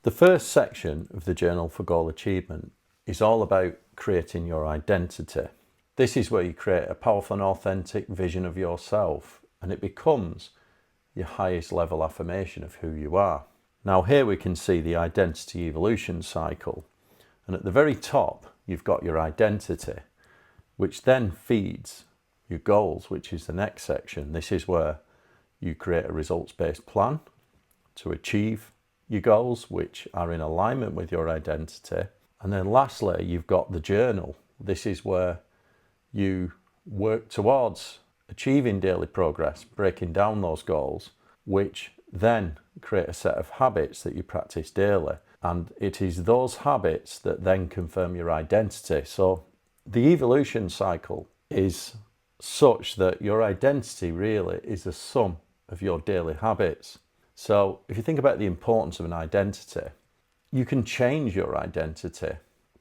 The first section of the Journal for Goal Achievement is all about creating your identity. This is where you create a powerful and authentic vision of yourself, and it becomes your highest level affirmation of who you are. Now here we can see the identity evolution cycle, and at the very top you've got your identity, which then feeds your goals, which is the next section. This is where you create a results-based plan to achieve your goals, which are in alignment with your identity. And then lastly, you've got the journal. This is where you work towards achieving daily progress, breaking down those goals, which then create a set of habits that you practice daily. And it is those habits that then confirm your identity. So the evolution cycle is such that your identity really is the sum of your daily habits. So if you think about the importance of an identity, you can change your identity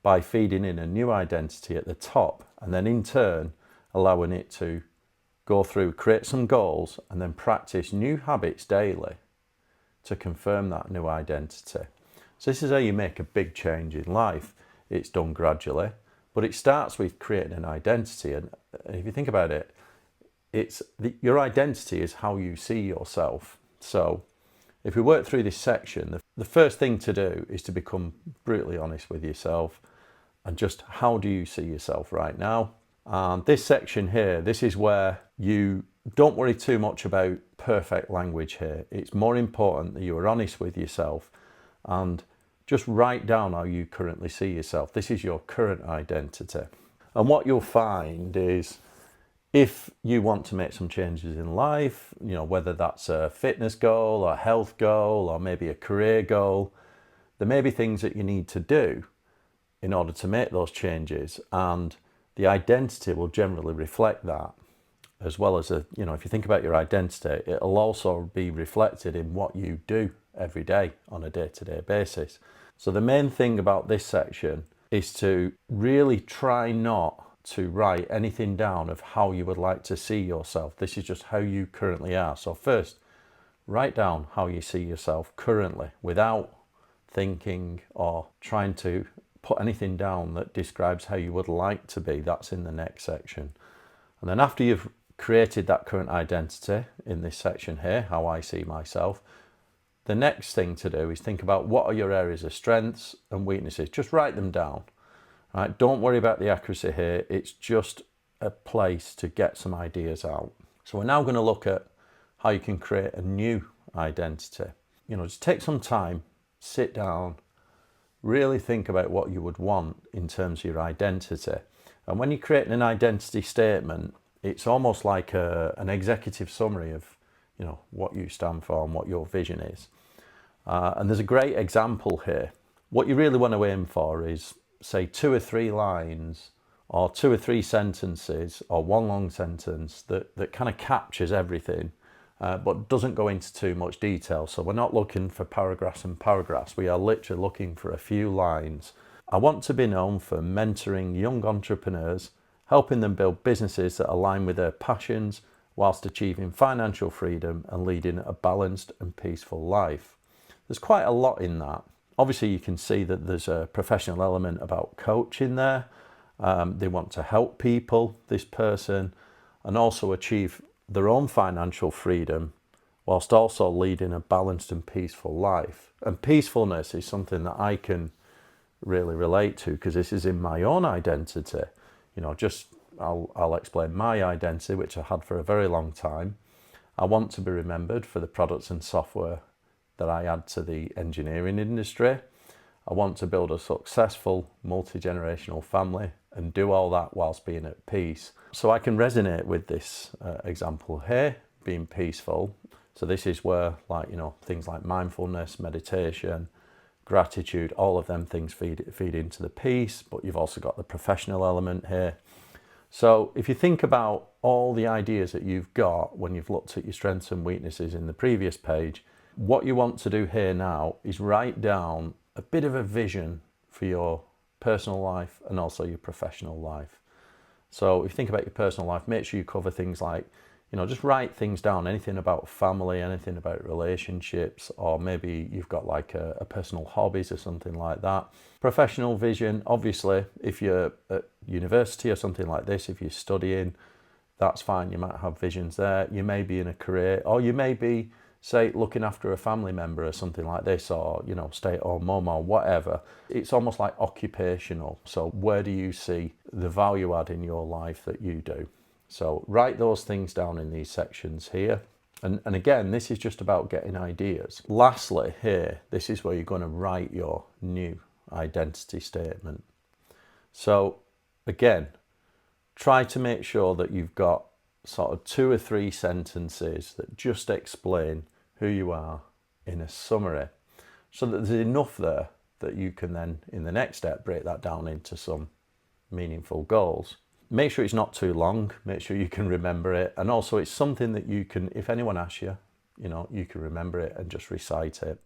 by feeding in a new identity at the top, and then in turn allowing it to go through, create some goals, and then practice new habits daily to confirm that new identity. So this is how you make a big change in life. It's done gradually, but it starts with creating an identity. And if you think about it, your identity is how you see yourself. So if we work through this section, the first thing to do is to become brutally honest with yourself and just how do you see yourself right now. And this section here, this is where you don't worry too much about perfect language here. It's more important that you are honest with yourself and just write down how you currently see yourself. This is your current identity. And what you'll find is if you want to make some changes in life, whether that's a fitness goal or a health goal or maybe a career goal, there may be things that you need to do in order to make those changes, and the identity will generally reflect that, as well as if you think about your identity, it'll also be reflected in what you do every day on a day-to-day basis. So the main thing about this section is to really try not to write anything down of how you would like to see yourself. This is just how you currently are. So first, write down how you see yourself currently without thinking or trying to put anything down that describes how you would like to be. That's in the next section. And then after you've created that current identity in this section here, how I see myself, the next thing to do is think about what are your areas of strengths and weaknesses. Just write them down. Right, don't worry about the accuracy here. It's just a place to get some ideas out. So we're now going to look at how you can create a new identity. Just take some time, sit down, really think about what you would want in terms of your identity. And when you're creating an identity statement, it's almost like an executive summary of what you stand for and what your vision is. And there's a great example here. What you really want to aim for is, say, 2 or 3 lines or 2 or 3 sentences or one long sentence that kind of captures everything, but doesn't go into too much detail. So we're not looking for paragraphs and paragraphs. We are literally looking for a few lines. I want to be known for mentoring young entrepreneurs, helping them build businesses that align with their passions whilst achieving financial freedom and leading a balanced and peaceful life. There's quite a lot in that. Obviously, you can see that there's a professional element about coaching there. They want to help people, this person, and also achieve their own financial freedom whilst also leading a balanced and peaceful life. And peacefulness is something that I can really relate to because this is in my own identity. I'll explain my identity, which I had for a very long time. I want to be remembered for the products and software that I add to the engineering industry. I want to build a successful multi-generational family and do all that whilst being at peace. So I can resonate with this example here, being peaceful. So this is where things like mindfulness, meditation, gratitude, all of them things feed into the peace, but you've also got the professional element here. So if you think about all the ideas that you've got when you've looked at your strengths and weaknesses in the previous page, what you want to do here now is write down a bit of a vision for your personal life and also your professional life. So if you think about your personal life, make sure you cover things like just write things down, anything about family, anything about relationships, or maybe you've got like a personal hobbies or something like that. Professional vision, obviously, if you're at university or something like this, if you're studying, that's fine. You might have visions there. You may be in a career, or you may be, say, looking after a family member or something like this, or, stay-at-home mum or whatever. It's almost like occupational. So where do you see the value add in your life that you do? So write those things down in these sections here. And again, this is just about getting ideas. Lastly, here, this is where you're going to write your new identity statement. So again, try to make sure that you've got sort of 2 or 3 sentences that just explain who you are in a summary, so that there's enough there that you can then, in the next step, break that down into some meaningful goals. Make sure it's not too long, make sure you can remember it, and also it's something that you can, if anyone asks you, you can remember it and just recite it.